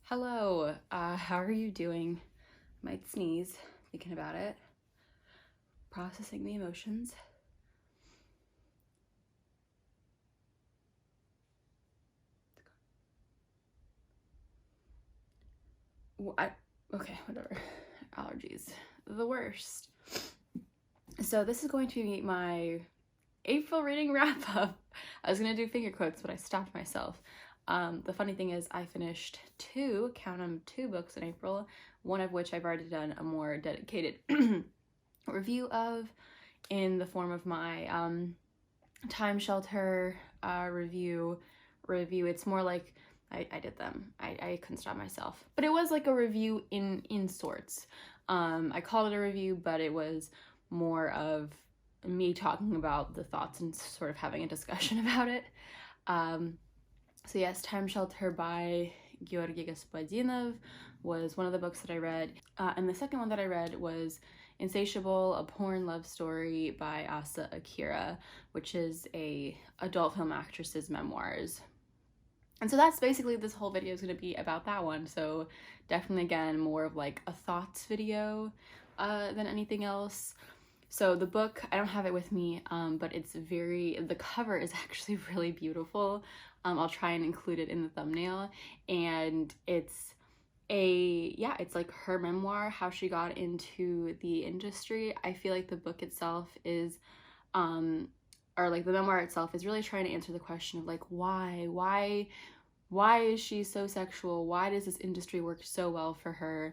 Hello, how are you doing? Might sneeze, thinking about it. Processing the emotions. Okay, whatever. Allergies. The worst. So this is going to be my April reading wrap up. I was gonna do finger quotes, but I stopped myself. The funny thing is I finished two books in April, one of which I've already done a more dedicated review of in the form of my time shelter review. It's more like I did them. I couldn't stop myself, but it was like a review in sorts. I called it a review, but it was more of me talking about the thoughts and sort of having a discussion about it. So yes, Time Shelter by Georgi Gospodinov was one of the books that I read. And the second one that I read was Insatiable, a porn love story by Asa Akira, which is a adult film actress's memoirs. And so that's basically this whole video is going to be about that one. So definitely, again, more of like a thoughts video than anything else. So the book, I don't have it with me, but the cover is actually really beautiful. I'll try and include it in the thumbnail. And it's like her memoir, how she got into the industry. I feel like the book itself is, or like the memoir itself is really trying to answer the question of like, why is she so sexual? Why does this industry work so well for her?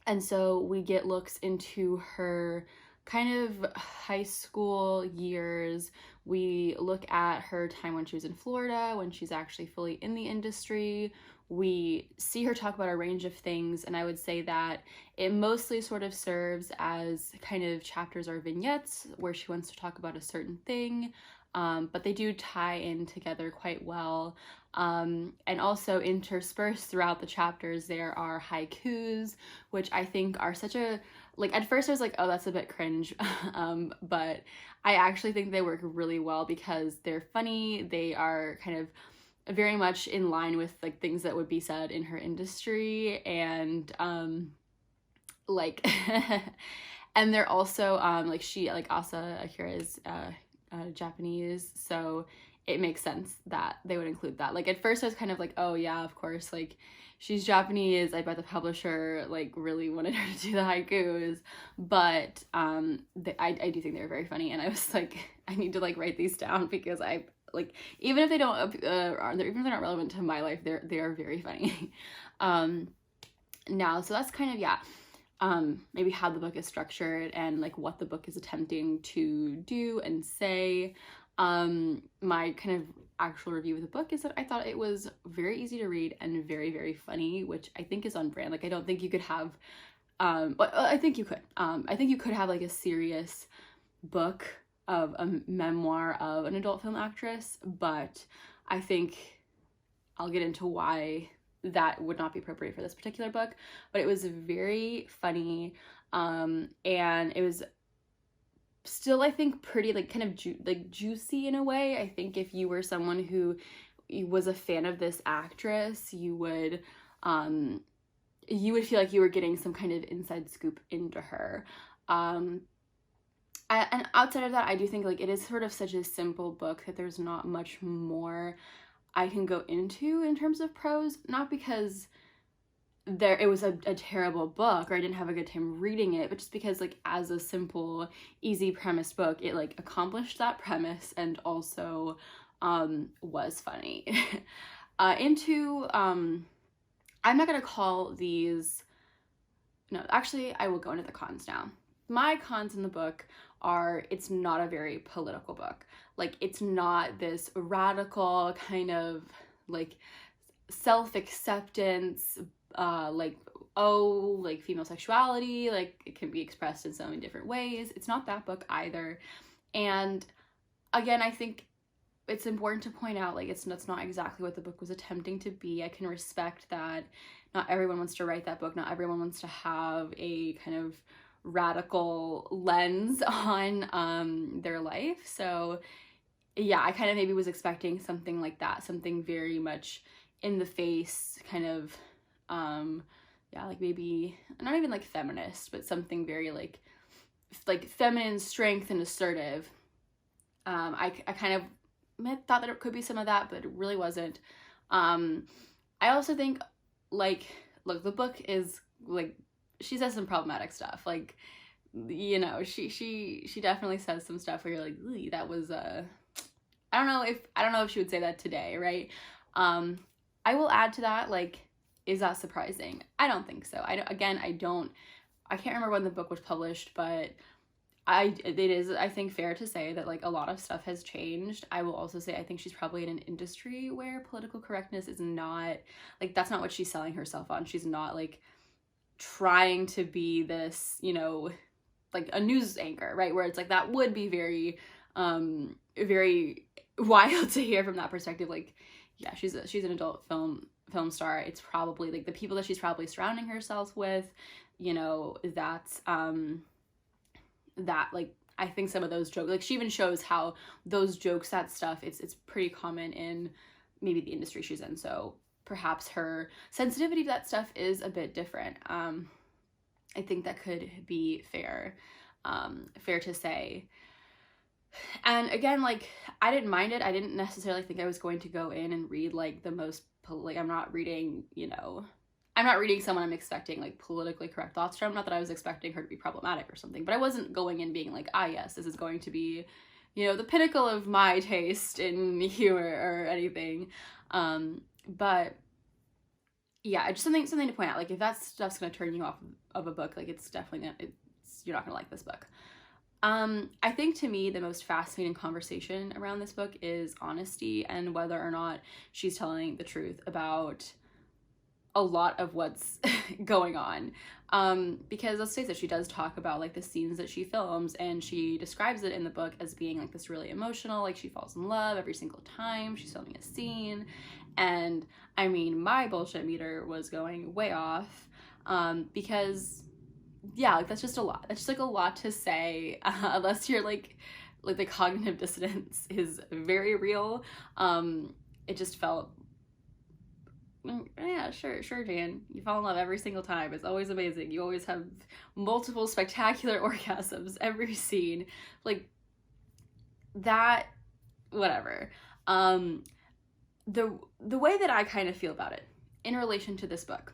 And so we get looks into her kind of high school years. We look at her time when she was in Florida, when she's actually fully in the industry. We see her talk about a range of things, and I would say that it mostly sort of serves as kind of chapters or vignettes where she wants to talk about a certain thing, but they do tie in together quite well. And also interspersed throughout the chapters, there are haikus, which I think are such a, like, at first I was like, oh, that's a bit cringe, but I actually think they work really well because they're funny. They are kind of very much in line with like things that would be said in her industry, and like and they're also like Asa Akira is Japanese, so it makes sense that they would include that. Like at first I was kind of like, oh yeah, of course, like she's Japanese, I bet the publisher like really wanted her to do the haikus, but I do think they're very funny, and I was like, I need to like write these down because I like, even if they don't even if they're not relevant to my life, they are very funny. Now, so that's kind of maybe how the book is structured and like what the book is attempting to do and say. My kind of actual review of the book is that I thought it was very easy to read and very, very funny, which I think is on brand. Like I don't think you could have but I think you could. I think you could have like a serious book of a memoir of an adult film actress, but I think I'll get into why that would not be appropriate for this particular book. But it was very funny, and it was still, I think, pretty like kind of juicy in a way. I think if you were someone who was a fan of this actress, you would feel like you were getting some kind of inside scoop into her. And outside of that, I do think like it is sort of such a simple book that there's not much more I can go into in terms of prose, not because it was a terrible book or I didn't have a good time reading it, but just because like as a simple, easy premise book, it like accomplished that premise and also was funny. I'm not gonna call these, no, actually I will go into the cons now. My cons in the book are, it's not a very political book. Like it's not this radical kind of like self-acceptance, like, oh, like female sexuality, like it can be expressed in so many different ways. It's not that book either. And again, I think it's important to point out like that's not exactly what the book was attempting to be. I can respect that not everyone wants to write that book, not everyone wants to have a kind of radical lens on their life. So yeah, I kind of maybe was expecting something like that, something very much in the face kind of, yeah, like maybe not even like feminist, but something very like feminine strength and assertive. I kind of thought that it could be some of that, but it really wasn't. I also think, like, look, the book is like, she says some problematic stuff, like, you know, she definitely says some stuff where you're like, ooh, that was I don't know if she would say that today, right? I will add to that, like, is that surprising? I don't think so. I can't remember when the book was published, but it is, I think, fair to say that, like, a lot of stuff has changed. I will also say I think she's probably in an industry where political correctness is not, like, that's not what she's selling herself on. She's not, like, trying to be this, you know, like a news anchor, right? Where it's like, that would be very, very wild to hear from that perspective. Like, yeah, she's an adult film star. It's probably, like, the people that she's probably surrounding herself with, you know, that's, that, like, I think some of those jokes, like, she even shows how those jokes, that stuff, it's pretty common in maybe the industry she's in, so perhaps her sensitivity to that stuff is a bit different. I think that could be fair to say. And again, like, I didn't mind it. I didn't necessarily think I was going to go in and read, like, the most, like, I'm not reading, you know, I'm not reading someone I'm expecting, like, politically correct thoughts from. Not that I was expecting her to be problematic or something, but I wasn't going in being like, ah, yes, this is going to be, you know, the pinnacle of my taste in humor or anything. But yeah, just something to point out. Like, if that stuff's gonna turn you off of a book, like, it's definitely not, you're not gonna like this book. I think, to me, the most fascinating conversation around this book is honesty and whether or not she's telling the truth about a lot of what's going on. Because let's face it, she does talk about, like, the scenes that she films, and she describes it in the book as being, like, this really emotional, like, she falls in love every single time she's filming a scene. And I mean, my bullshit meter was going way off, because yeah, like, that's just a lot. That's just, like, a lot to say, unless you're like the cognitive dissonance is very real. It just felt, yeah, sure, Jan, you fall in love every single time. It's always amazing. You always have multiple spectacular orgasms every scene. Like, that, whatever. The way that I kind of feel about it in relation to this book,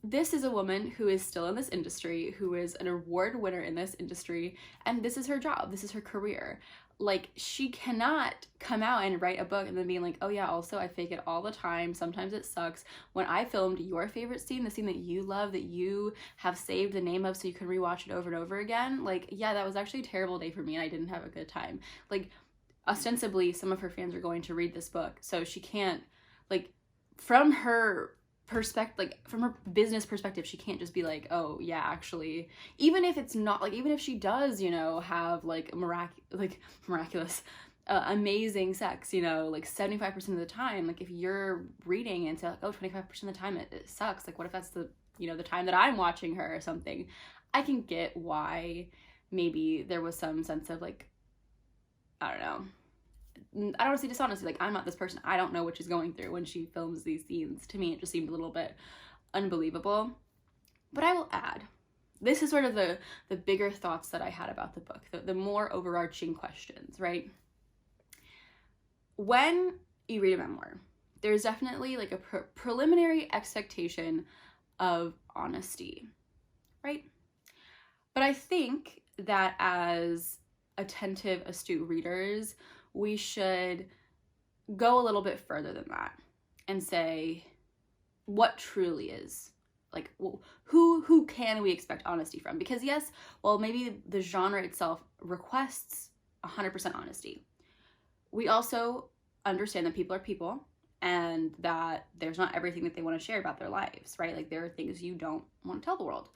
this is a woman who is still in this industry, who is an award winner in this industry, and this is her job, this is her career. Like, she cannot come out and write a book and then being like, oh yeah, also I fake it all the time, sometimes it sucks. When I filmed your favorite scene, the scene that you love, that you have saved the name of so you can rewatch it over and over again, like, yeah, that was actually a terrible day for me and I didn't have a good time. Like, ostensibly, some of her fans are going to read this book, so she can't, like, from her perspective, like, from her business perspective, she can't just be like, oh yeah, actually, even if it's not, like, even if she does, you know, have, like, miraculous amazing sex, you know, like 75% of the time, like, if you're reading and say, like, oh, 25% of the time it sucks, like, what if that's the, you know, the time that I'm watching her or something? I can get why maybe there was some sense of, like, I don't know, I don't see dishonesty. Like, I'm not this person. I don't know what she's going through when she films these scenes. To me, it just seemed a little bit unbelievable. But I will add, this is sort of the bigger thoughts that I had about the book, the more overarching questions, right? When you read a memoir, there's definitely, like, a preliminary expectation of honesty, right? But I think that as attentive, astute readers, we should go a little bit further than that and say what truly is, like, who can we expect honesty from? Because yes, well, maybe the genre itself requests 100% honesty. We also understand that people are people and that there's not everything that they want to share about their lives, right? Like, there are things you don't want to tell the world.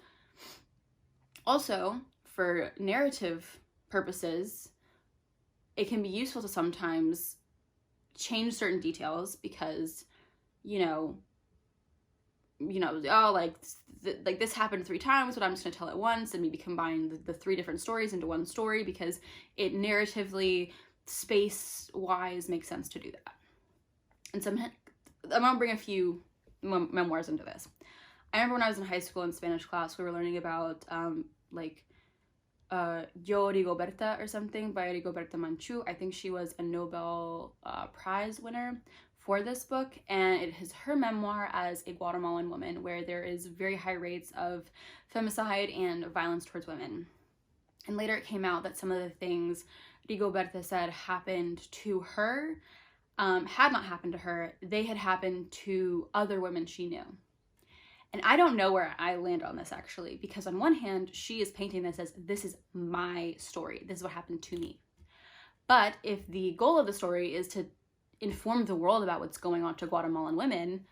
Also, for narrative purposes, it can be useful to sometimes change certain details because, you know, oh, like this happened 3 times, but I'm just gonna tell it once, and maybe combine the 3 different stories into one story because it narratively, space-wise, makes sense to do that. And I'm gonna bring a few memoirs into this. I remember when I was in high school in Spanish class, we were learning about Yo Rigoberta or something by Rigoberta Menchú. I think she was a Nobel Prize winner for this book, and it is her memoir as a Guatemalan woman, where there is very high rates of femicide and violence towards women. And later it came out that some of the things Rigoberta said happened to her had not happened to her. They had happened to other women she knew. And I don't know where I land on this, actually, because on one hand, she is painting this as, this is my story. This is what happened to me. But if the goal of the story is to inform the world about what's going on to Guatemalan women,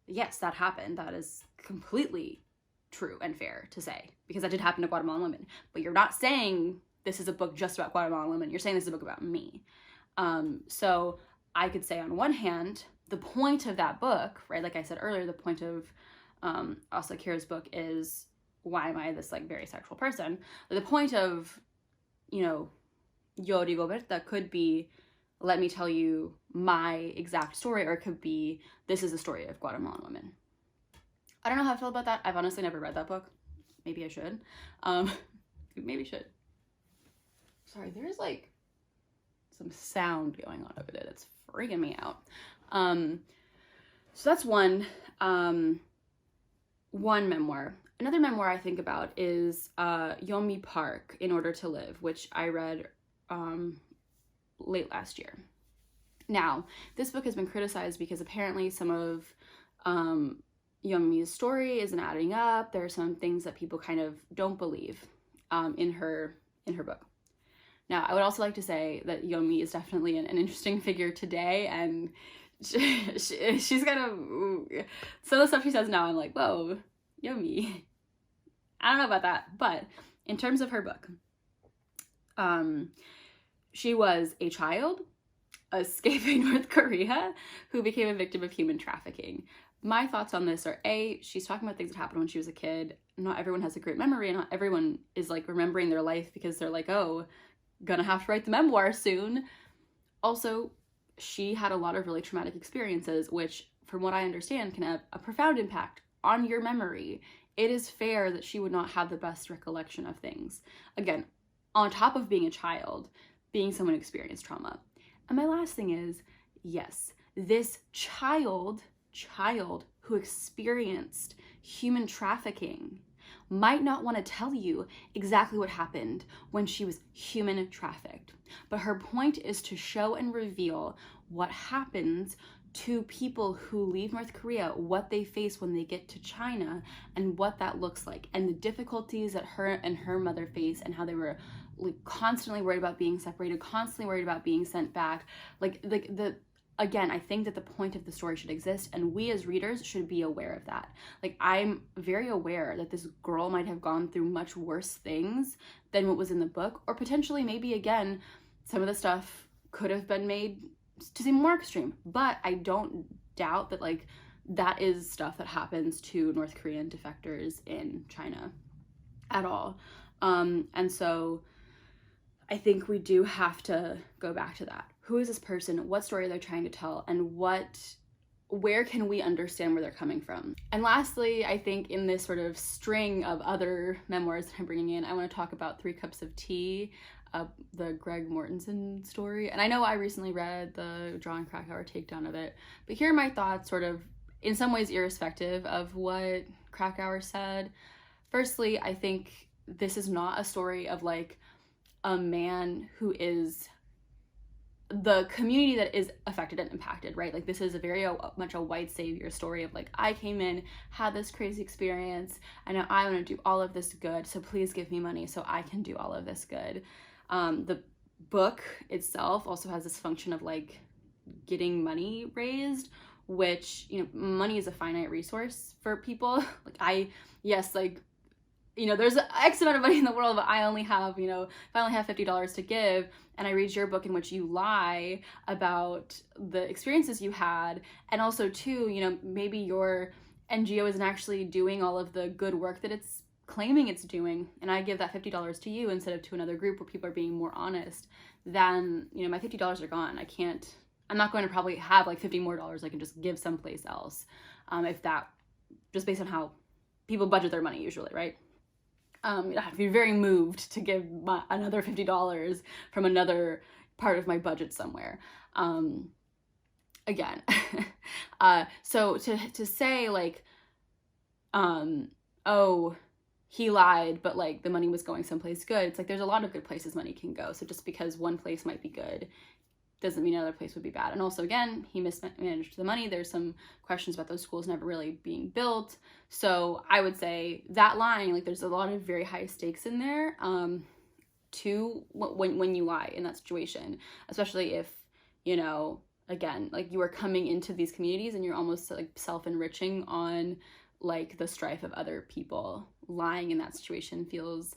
yes, that happened. That is completely true and fair to say, because that did happen to Guatemalan women. But you're not saying this is a book just about Guatemalan women. You're saying this is a book about me. So I could say on one hand, the point of that book, right, like I said earlier, the point of Asa Akira's book is, why am I this like very sexual person? The point of, you know, Yo Rigoberta could be, let me tell you my exact story, or it could be, this is the story of Guatemalan women. I don't know how I feel about that. I've honestly never read that book. Maybe I should. Maybe should. Sorry, there's like some sound going on over there that's freaking me out. So that's one memoir. Another memoir I think about is Yomi Park, In Order to Live, which I read late last year. Now, this book has been criticized because apparently some of Yeonmi's story isn't adding up. There are some things that people kind of don't believe in her book. Now, I would also like to say that Yeonmi is definitely an interesting figure today, and she's kind of, some of the stuff she says now, I'm like, whoa, Yeonmi. I don't know about that, but in terms of her book, she was a child escaping North Korea who became a victim of human trafficking. My thoughts on this are, A, she's talking about things that happened when she was a kid. Not everyone has a great memory, and not everyone is like remembering their life because they're like, oh, gonna have to write the memoir soon. Also, she had a lot of really traumatic experiences, which, from what I understand, can have a profound impact on your memory. It is fair that she would not have the best recollection of things. Again, on top of being a child, being someone who experienced trauma. And my last thing is, yes, this child who experienced human trafficking might not want to tell you exactly what happened when she was human trafficked. But her point is to show and reveal what happens to people who leave North Korea, what they face when they get to China, and what that looks like, and the difficulties that her and her mother face, and how they were like constantly worried about being separated, constantly worried about being sent back. Again, I think that the point of the story should exist, and we as readers should be aware of that. Like, I'm very aware that this girl might have gone through much worse things than what was in the book, or potentially maybe, again, some of the stuff could have been made to seem more extreme, but I don't doubt that, like, that is stuff that happens to North Korean defectors in China at all. And so I think we do have to go back to that. Who is this person? What story are they trying to tell? And where can we understand where they're coming from? And lastly, I think in this sort of string of other memoirs that I'm bringing in, I want to talk about 3 Cups of Tea, the Greg Mortenson story. And I know I recently read the John Krakauer takedown of it, but here are my thoughts, sort of in some ways irrespective of what Krakauer said. Firstly, I think this is not a story of like a man who is the community that is affected and impacted, right? Like, this is a very much a white savior story of like, I came in, had this crazy experience, and now I want to do all of this good, so please give me money so I can do all of this good. The book itself also has this function of like getting money raised, which, you know, money is a finite resource for people. There's X amount of money in the world, but I only have, if I only have $50 to give, and I read your book in which you lie about the experiences you had, and also too, maybe your NGO isn't actually doing all of the good work that it's claiming it's doing, and I give that $50 to you instead of to another group where people are being more honest, then, my $50 are gone. I'm not going to probably have like $50 more I can just give someplace else. If that, just based on how people budget their money usually, right? I'd have to be very moved to give another $50 from another part of my budget somewhere. Again, so to say like, oh, he lied, but like the money was going someplace good. It's like there's a lot of good places money can go. So just because one place might be good doesn't mean another place would be bad. And also, again, he mismanaged the money. There's some questions about those schools never really being built. So I would say that lying, like there's a lot of very high stakes in there to when you lie in that situation, especially if, you know, again, like you are coming into these communities and you're almost like self-enriching on like the strife of other people. Lying in that situation feels,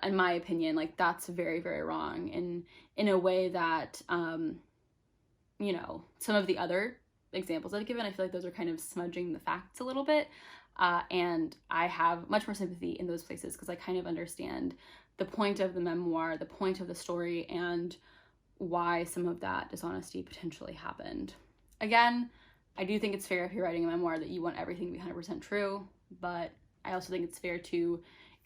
in my opinion, like that's very, very wrong. And in a way that, you know, some of the other examples I've given, I feel like those are kind of smudging the facts a little bit. And I have much more sympathy in those places because I kind of understand the point of the memoir, the point of the story, and why some of that dishonesty potentially happened. Again, I do think it's fair if you're writing a memoir that you want everything to be 100% true, but I also think it's fair to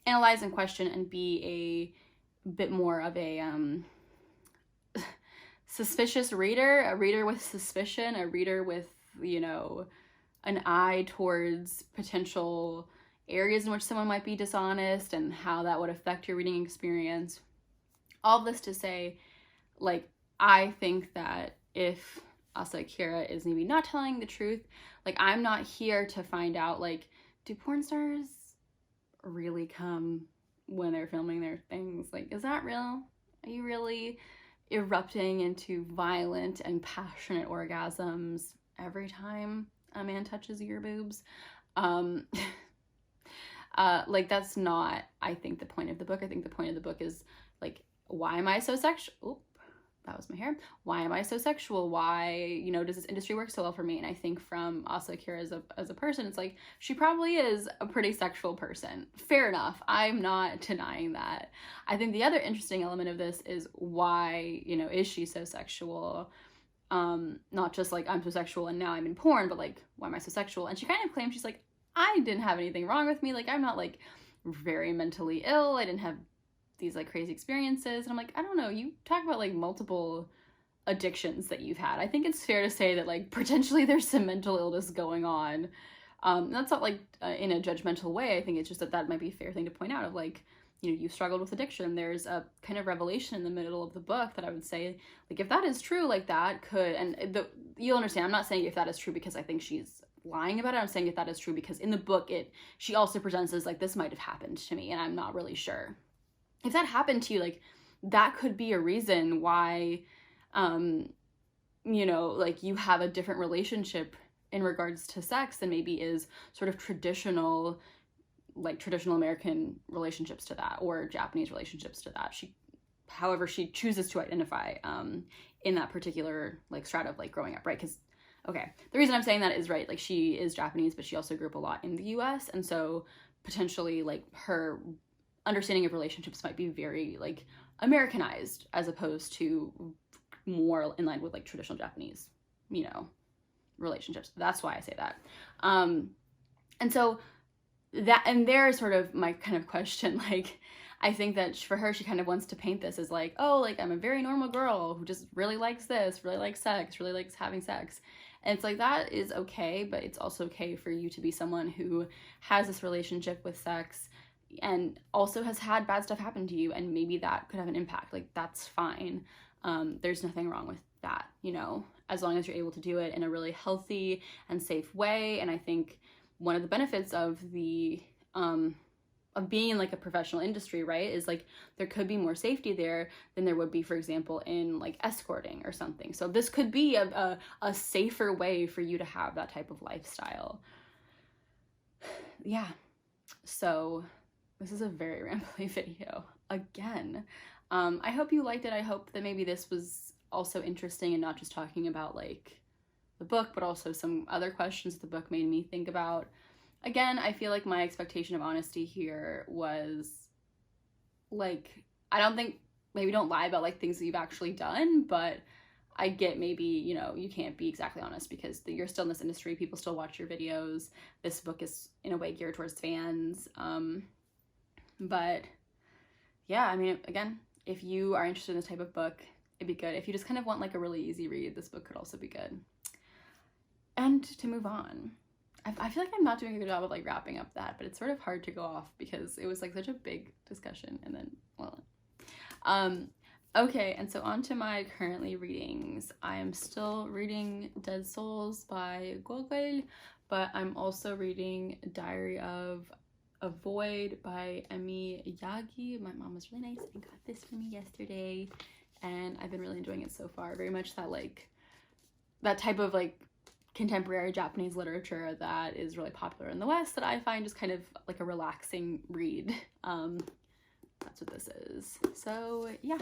analyze and question and be a bit more of a suspicious reader, a reader with suspicion, a reader with, you know, an eye towards potential areas in which someone might be dishonest and how that would affect your reading experience. All of this to say, like, I think that if Asa Akira is maybe not telling the truth, like, I'm not here to find out, like, do porn stars really come when they're filming their things? Like, is that real? Are you really erupting into violent and passionate orgasms every time a man touches your boobs? Like, that's not, I think, the point of the book. I think the point of the book is, like, why am I so sexual? Oop, that was my hair. Why am I so sexual? Why, you know, does this industry work so well for me? And I think from Asa Akira as a person, it's like, she probably is a pretty sexual person. Fair enough. I'm not denying that. I think the other interesting element of this is why, you know, is she so sexual? Not just like, I'm so sexual and now I'm in porn, but like, why am I so sexual? And she kind of claims, she's like, I didn't have anything wrong with me. Like, I'm not like very mentally ill. I didn't have these like crazy experiences. And I'm like, I don't know, you talk about like multiple addictions that you've had. I think it's fair to say that like potentially there's some mental illness going on. That's not like in a judgmental way. I think it's just that might be a fair thing to point out of like, you know, you struggled with addiction. There's a kind of revelation in the middle of the book that I would say, like, if that is true, like that could, and you'll understand, I'm not saying if that is true because I think she's lying about it. I'm saying if that is true because in the book she also presents as like, this might have happened to me and I'm not really sure. If that happened to you, like, that could be a reason why, you know, like, you have a different relationship in regards to sex than maybe is sort of traditional American relationships to that, or Japanese relationships to that. However she chooses to identify in that particular, like, strata of, like, growing up, right? Because, okay, the reason I'm saying that is, right, like, she is Japanese, but she also grew up a lot in the US, and so potentially, like, her understanding of relationships might be very like Americanized as opposed to more in line with like traditional Japanese, you know, relationships. That's why I say that. And so that, and there's sort of my kind of question, like, I think that for her, she kind of wants to paint this as like, oh, like, I'm a very normal girl who just really likes this, really likes sex, really likes having sex. And it's like, that is okay, but it's also okay for you to be someone who has this relationship with sex and also has had bad stuff happen to you, and maybe that could have an impact. Like, that's fine. There's nothing wrong with that, you know, as long as you're able to do it in a really healthy and safe way. And I think one of the benefits of the of being in like a professional industry, right, is like there could be more safety there than there would be, for example, in like escorting or something. So this could be a safer way for you to have that type of lifestyle. Yeah, so this is a very rambly video again. I hope you liked it. I hope that maybe this was also interesting and not just talking about like the book, but also some other questions the book made me think about. Again, I feel like my expectation of honesty here was like, I don't think, maybe don't lie about like things that you've actually done, but I get maybe, you know, you can't be exactly honest because you're still in this industry. People still watch your videos. This book is in a way geared towards fans. But yeah, I mean, again, if you are interested in this type of book, it'd be good. If you just kind of want like a really easy read, this book could also be good. And to move on, I feel like I'm not doing a good job of like wrapping up that, but it's sort of hard to go off because it was like such a big discussion and then, well, okay, and so on to my currently readings. I am still reading Dead Souls by Gogol, but I'm also reading Diary of a Void by Emi Yagi. My mom was really nice and got this for me yesterday, and I've been really enjoying it so far. Very much that like, that type of like contemporary Japanese literature that is really popular in the West that I find just kind of like a relaxing read. That's what this is. So yeah.